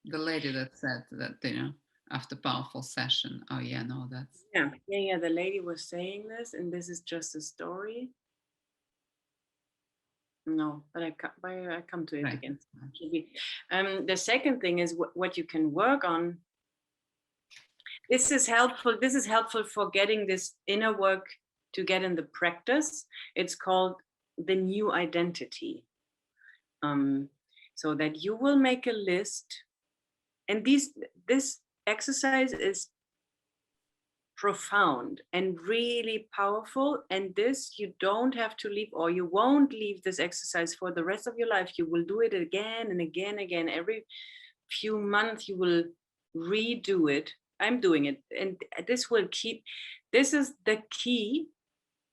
The lady that said that, you know, after powerful session, oh yeah, no, that's. Yeah, the lady was saying this, and this is just a story. No, but I come to it right. Again. The second thing is what you can work on. This is helpful. This is helpful for getting this inner work to get in the practice. It's called the new identity. So that you will make a list, and this exercise is profound and really powerful, and this you don't have to leave, or you won't leave this exercise for the rest of your life. You will do it again and again and again. Every few months you will redo it. I'm doing it, and this is the key.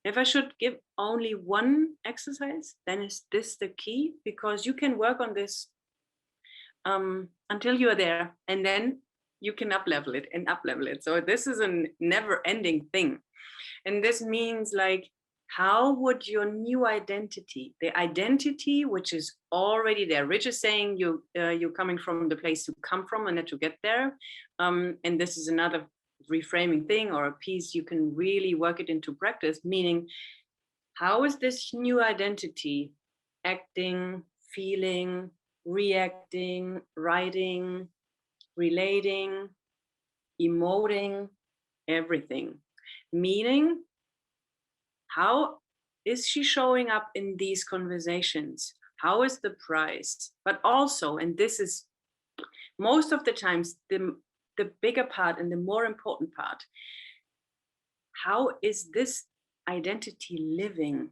If I should give only one exercise, then is this the key, because you can work on this until you're there, and then you can up level it and up level it. So this is a never ending thing. And this means like, how would your new identity, the identity which is already there, Rich is saying you're coming from the place you come from and that you get there. And this is another reframing thing or a piece you can really work it into practice, meaning how is this new identity acting, feeling, reacting, writing, relating, emoting, everything. Meaning, how is she showing up in these conversations? How is the price? But also, and this is most of the times the bigger part and the more important part, how is this identity living?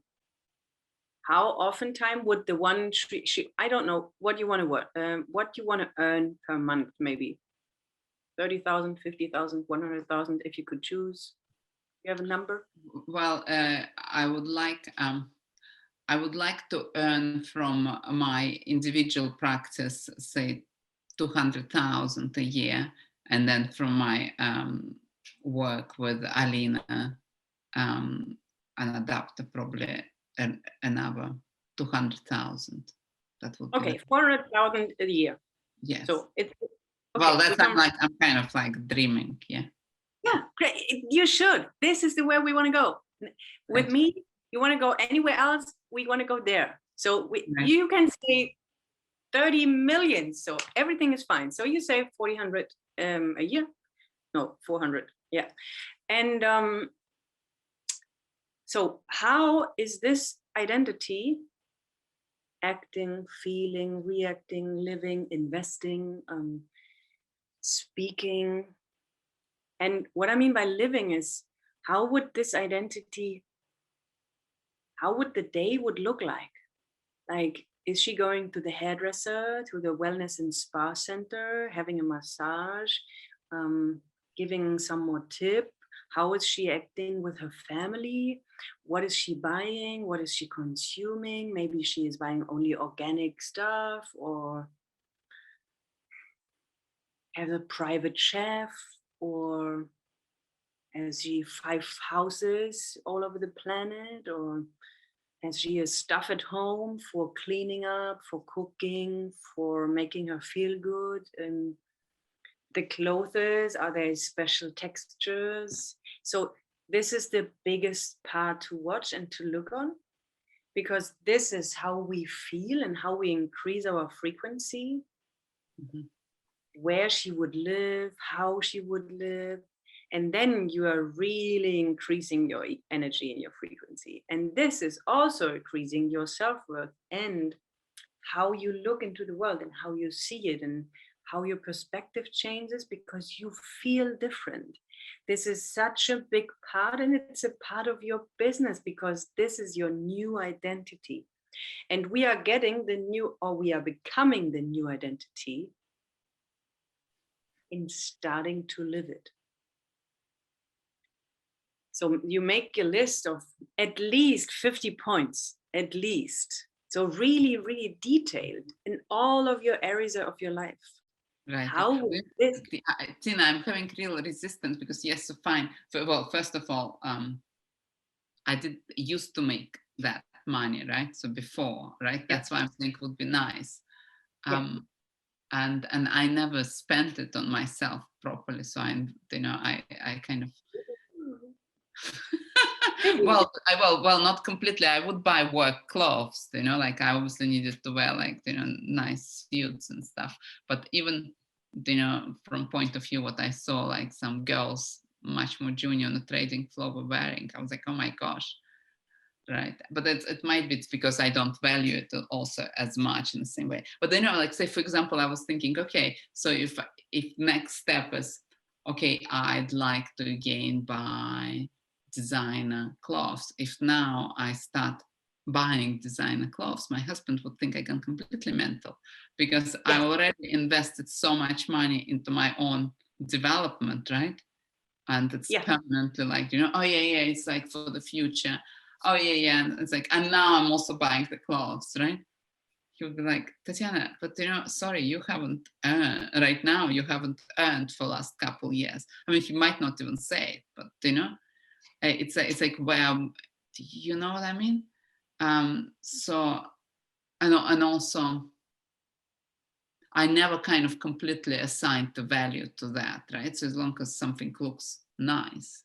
How oftentimes would the one she I don't know what you want to work, what you want to earn per month, maybe 30,000, 50,000, 100,000, if you could choose. You have a number? Well, I would like to earn from my individual practice, say 200,000 a year, and then from my work with Alina and Adapter, probably another 200,000. That would be okay. 400,000 a year. Yes. So it's okay, well, that's I'm kind of like dreaming. Yeah. Yeah, great. You should. This is the way we want to go. With me, you want to go anywhere else, we want to go there. So you can say 30 million. So everything is fine. So you say 400 a year. No, 400. Yeah. And so how is this identity acting, feeling, reacting, living, investing, speaking? And what I mean by living is, how would this identity, how would the day would look like? Like, is she going to the hairdresser, to the wellness and spa center, having a massage, giving some more tip? How is she acting with her family? What is she buying? What is she consuming? Maybe she is buying only organic stuff, or has a private chef, or has she 5 houses all over the planet, or has she a stuff at home for cleaning up, for cooking, for making her feel good? And the clothes, are there special textures? So this is the biggest part to watch and to look on, because this is how we feel and how we increase our frequency. Mm-hmm. Where she would live, how she would live. And then you are really increasing your energy and your frequency. And this is also increasing your self-worth and how you look into the world and how you see it and how your perspective changes, because you feel different. This is such a big part, and it's a part of your business, because this is your new identity. And we are getting the new, or we are becoming the new identity in starting to live it. So you make a list of at least 50 points, at least. So really, really detailed in all of your areas of your life. Right. How this? Tina, I'm having real resistance, because yes, so fine. Well, first of all, I used to make that money, right? So before, right? Yeah. That's why I think it would be nice. And I never spent it on myself properly. So I kind of well, not completely. I would buy work clothes, like I obviously needed to wear like, nice suits and stuff. But even, from point of view, what I saw, like some girls much more junior on the trading floor were wearing, I was like, oh my gosh. Right. But it might be because I don't value it also as much in the same way. But like say, for example, I was thinking, okay, so if next step is, okay, I'd like to again buy designer clothes. If now I start buying designer clothes, my husband would think I gone completely mental, because I already invested so much money into my own development, right? And it's permanently like, oh yeah, it's like for the future. Oh yeah, and it's like, and now I'm also buying the clothes, right? he would be like, Tatiana, but sorry, you haven't earned right now. You haven't earned for the last couple years. I mean, he might not even say it, but it's like, well, you know what I mean? So, and also, I never kind of completely assigned the value to that, right? So as long as something looks nice,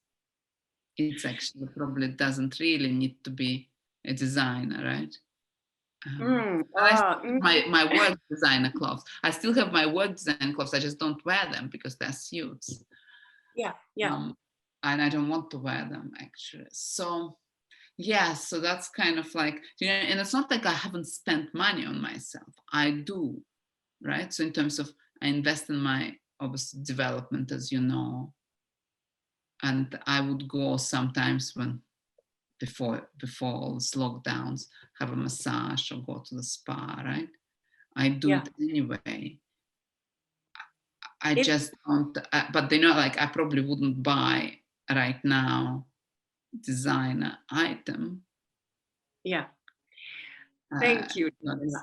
it's actually probably doesn't really need to be a designer, right? My work designer clothes. I still have my work design clothes. I just don't wear them because they're suits. Yeah. And I don't want to wear them actually. So yeah, so that's kind of like, and it's not like I haven't spent money on myself. I do, right? So in terms of, I invest in my obviously development, as you know, and I would go sometimes when before all these lockdowns, have a massage or go to the spa, right? I do it anyway. I just don't, but like I probably wouldn't buy right now designer item. Yeah. Thank you.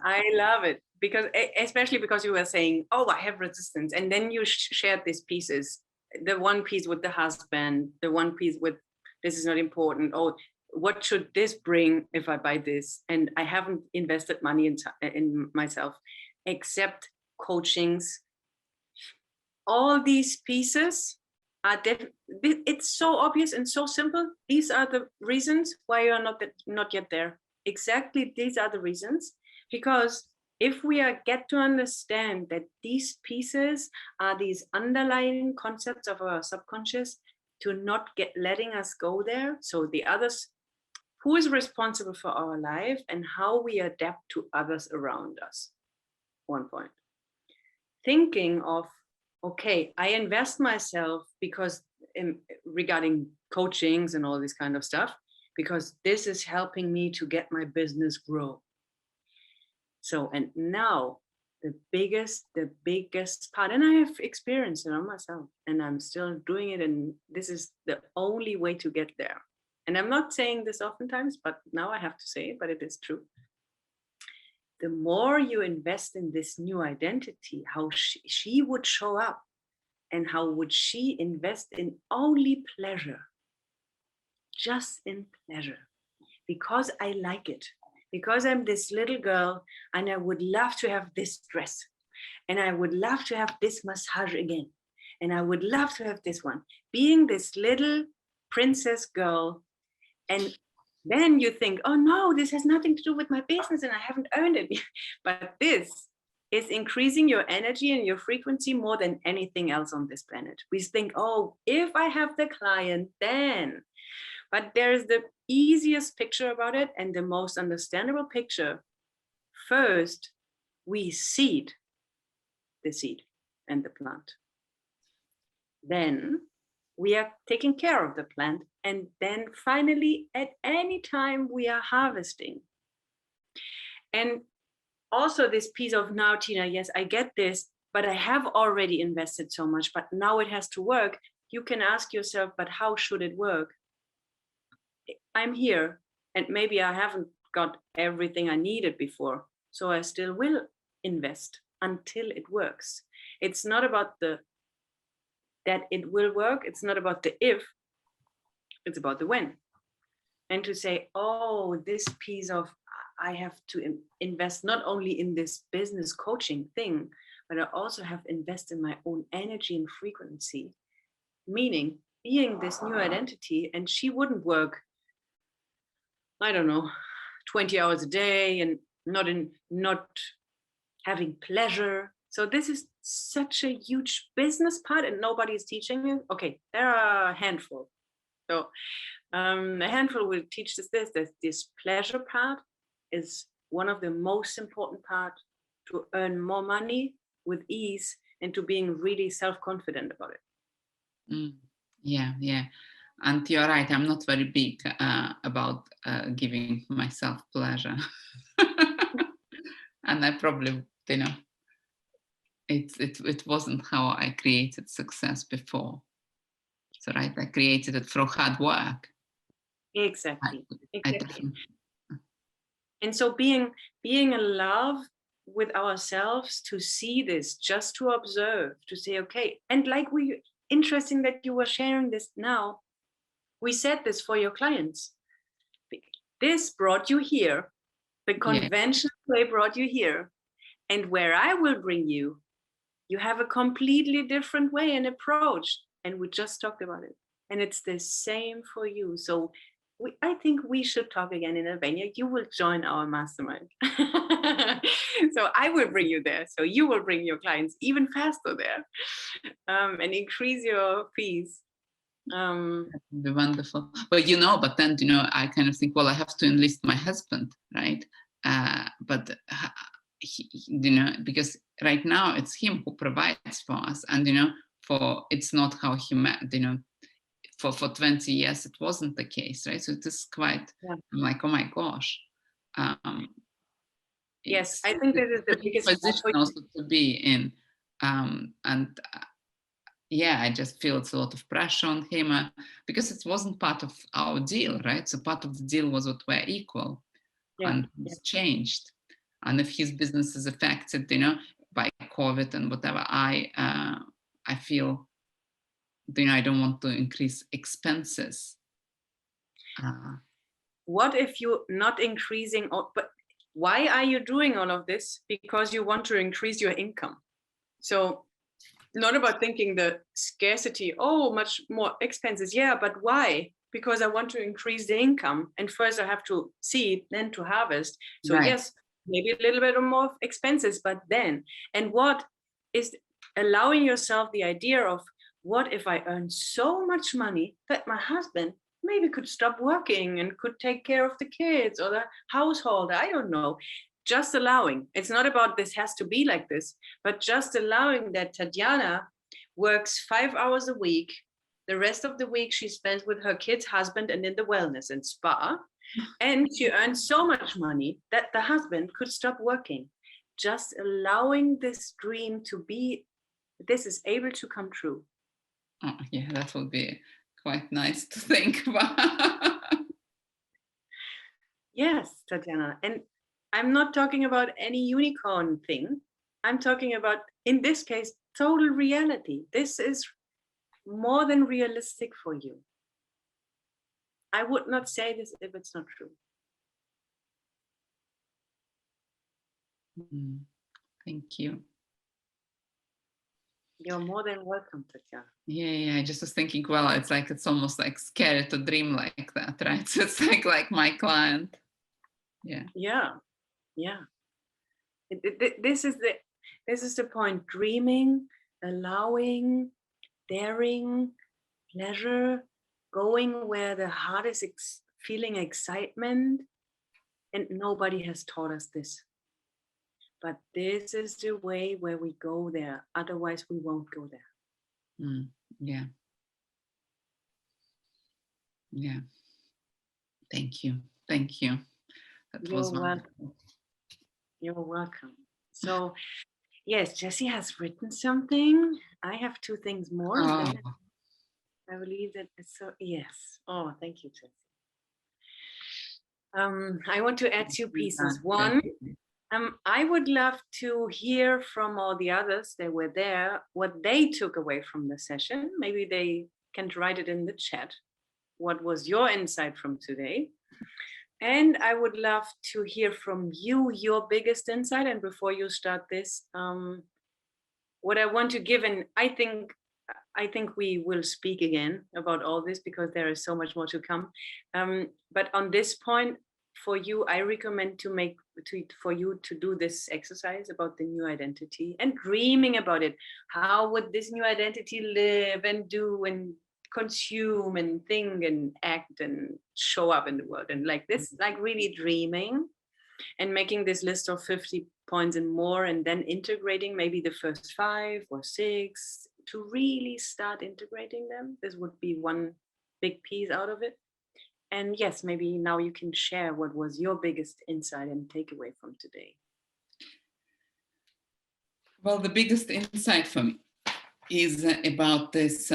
I love it because, especially because you were saying, oh, I have resistance. And then you shared these pieces, the one piece with the husband, the one piece with, this is not important. Oh, what should this bring if I buy this? And I haven't invested money in myself, except coachings. All these pieces are it's so obvious and so simple. These are the reasons why you're not yet there. Exactly, these are the reasons. Because if we get to understand that these pieces are these underlying concepts of our subconscious to not letting us go there. So the others, who is responsible for our life and how we adapt to others around us. One point. Thinking of, okay, I invest myself because regarding coachings and all this kind of stuff, because this is helping me to get my business grow. So, and now the biggest part, and I have experienced it on myself, and I'm still doing it, and this is the only way to get there. And I'm not saying this oftentimes, but now I have to say it, but it is true. The more you invest in this new identity, how she would show up, and how would she invest in only pleasure, just in pleasure, because I like it, because I'm this little girl and I would love to have this dress, and I would love to have this massage again, and I would love to have this one, being this little princess girl. And then you think, oh no, this has nothing to do with my business and I haven't earned it. But this is increasing your energy and your frequency more than anything else on this planet. We think, oh, if I have the client, then. But there's the easiest picture about it and the most understandable picture. First, we seed the seed and the plant. Then we are taking care of the plant. And then finally, at any time, we are harvesting. And also this piece of, now, Tina, yes, I get this, but I have already invested so much, but now it has to work. You can ask yourself, but how should it work? I'm here, and maybe I haven't got everything I needed before, so I still will invest until it works. It's not about that it will work. It's not about the if, it's about the when. And to say, oh, this piece of, I have to invest not only in this business coaching thing, but I also have invested in my own energy and frequency, meaning being this new identity. And she wouldn't work, I don't know, 20 hours a day and not having pleasure. So this is such a huge business part and nobody is teaching you. Okay, there are a handful. So a handful will teach us this pleasure part is one of the most important part to earn more money with ease and to being really self-confident about it. Yeah. And you're right, I'm not very big about giving myself pleasure. And I probably, it wasn't how I created success before. So right, I created it through hard work. Exactly. And so being in love with ourselves to see this, just to observe, to say, okay, and like interesting that you were sharing this now. We said this for your clients. This brought you here. The conventional way brought you here. And where I will bring you, you have a completely different way and approach. And we just talked about it. And it's the same for you. So I think we should talk again in Albania. You will join our mastermind. So I will bring you there. So you will bring your clients even faster there, and increase your fees. That would be wonderful. But then I kind of think, well, I have to enlist my husband, right? But he, because right now it's him who provides for us, and it's not how he met. For 20 years it wasn't the case, right? So it is quite. I'm like, oh my gosh. Yes, I think this is the biggest position also to be in, and. I just feel it's a lot of pressure on him because it wasn't part of our deal, right? So part of the deal was that we're equal, and it's changed. And if his business is affected, by COVID and whatever, I feel, I don't want to increase expenses. What if you're not increasing, but why are you doing all of this? Because you want to increase your income. So not about thinking the scarcity, much more expenses. Yeah, but why? Because I want to increase the income. And first I have to seed, then to harvest. So yes, maybe a little bit more expenses, but then. And what is allowing yourself the idea of, what if I earn so much money that my husband maybe could stop working and could take care of the kids or the household? I don't know. Just allowing. It's not about this has to be like this, but just allowing that Tatiana works 5 hours a week. The rest of the week she spends with her kids, husband, and in the wellness and spa. And she earns so much money that the husband could stop working. Just allowing this dream to be, this is able to come true. Oh, yeah, that would be quite nice to think about. Yes, Tatiana. And I'm not talking about any unicorn thing. I'm talking about, in this case, total reality. This is more than realistic for you. I would not say this if it's not true. Thank you. You're more than welcome, Tatiana. Yeah. I just was thinking, well, it's almost like scary to dream like that, right? So it's like my client. Yeah. This is the point. Dreaming, allowing, daring, pleasure, going where the heart is feeling excitement. And nobody has taught us this. But this is the way where we go there. Otherwise, we won't go there. Yeah. Thank you. That was wonderful. You're welcome. So, yes, Jessie has written something. I have 2 things more. I believe that it's so. Yes. Oh, thank you, Jessie. I want to add 2 pieces. One, I would love to hear from all the others that were there, what they took away from the session. Maybe they can write it in the chat. What was your insight from today? And I would love to hear from you, your biggest insight. And before you start this, what I want to give, and I think we will speak again about all this because there is so much more to come. But on this point, for you, I recommend for you to do this exercise about the new identity and dreaming about it. How would this new identity live and do and consume and think and act and show up in the world? And like this, like really dreaming and making this list of 50 points and more, and then integrating maybe the first 5 or 6 to really start integrating them. This would be one big piece out of it. And yes, maybe now you can share what was your biggest insight and takeaway from today. Well, the biggest insight for me is about this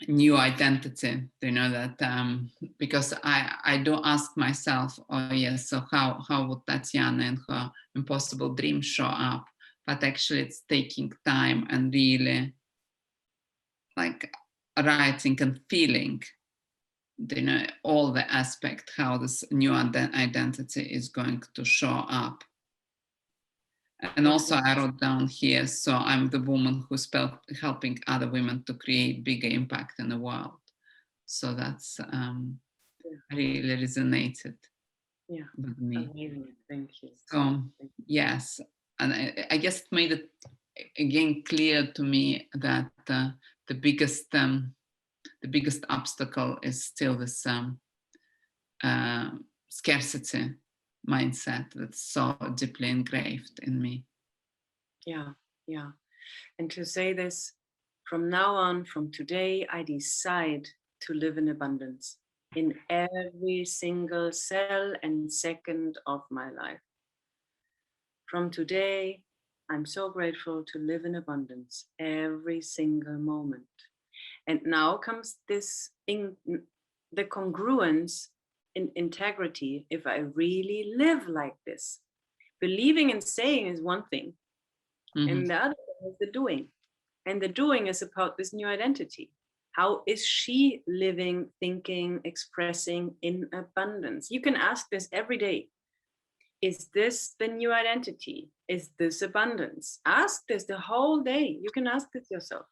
new identity, that because I do ask myself, oh yes, so how would Tatiana and her impossible dream show up? But actually it's taking time and really like writing and feeling, all the aspect how this new identity is going to show up. And also I wrote down here, so I'm the woman who's helping other women to create bigger impact in the world. So that's really resonated with me. Amazing. Thank you. So yes, and I guess it made it again clear to me that the biggest obstacle is still this scarcity mindset that's so deeply engraved in me. Yeah. And to say this, from now on, from today, I decide to live in abundance in every single cell and second of my life. From today, I'm so grateful to live in abundance every single moment. And now comes this the congruence in integrity. If I really live like this, believing and saying is one thing, and the other is the doing. And the doing is about this new identity. How is she living, thinking, expressing in abundance? You can ask this every day. Is this the new identity? Is this abundance? Ask this the whole day. You can ask this yourself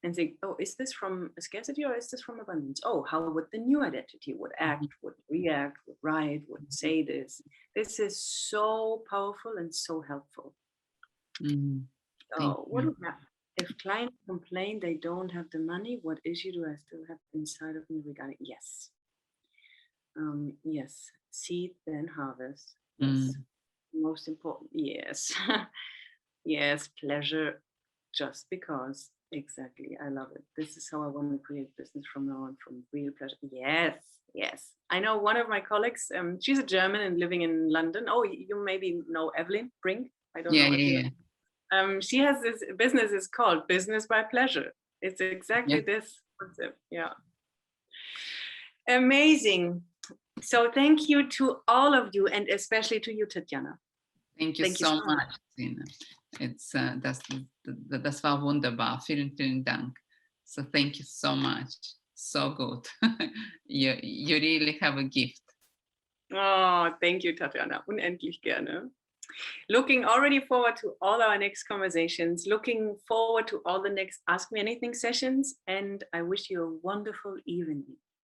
and think, oh, is this from a scarcity or is this from abundance? Oh, how would the new identity would act, would react, would write, would say this? This is so powerful and so helpful. So what would happen if clients complain they don't have the money? What issue do I still have inside of me regarding? Yes. Yes. Seed, then harvest. Yes. Most important. Yes. Yes. Pleasure. Just because. Exactly. I love it. This is how I want to create business from now on, from real pleasure. Yes. I know one of my colleagues, she's a German and living in London. Oh, you maybe know Evelyn Brink. I don't know. Yeah. She has this business is called Business by Pleasure. It's exactly this concept. Yeah. Amazing. So thank you to all of you and especially to you, Tatiana. Thank you so much, Sina. It's das war wunderbar. Vielen Dank. So thank you so much. So good. you really have a gift. Oh, thank you, Tatiana. Unendlich gerne. Looking already forward to all our next conversations, looking forward to all the next Ask Me Anything sessions, and I wish you a wonderful evening.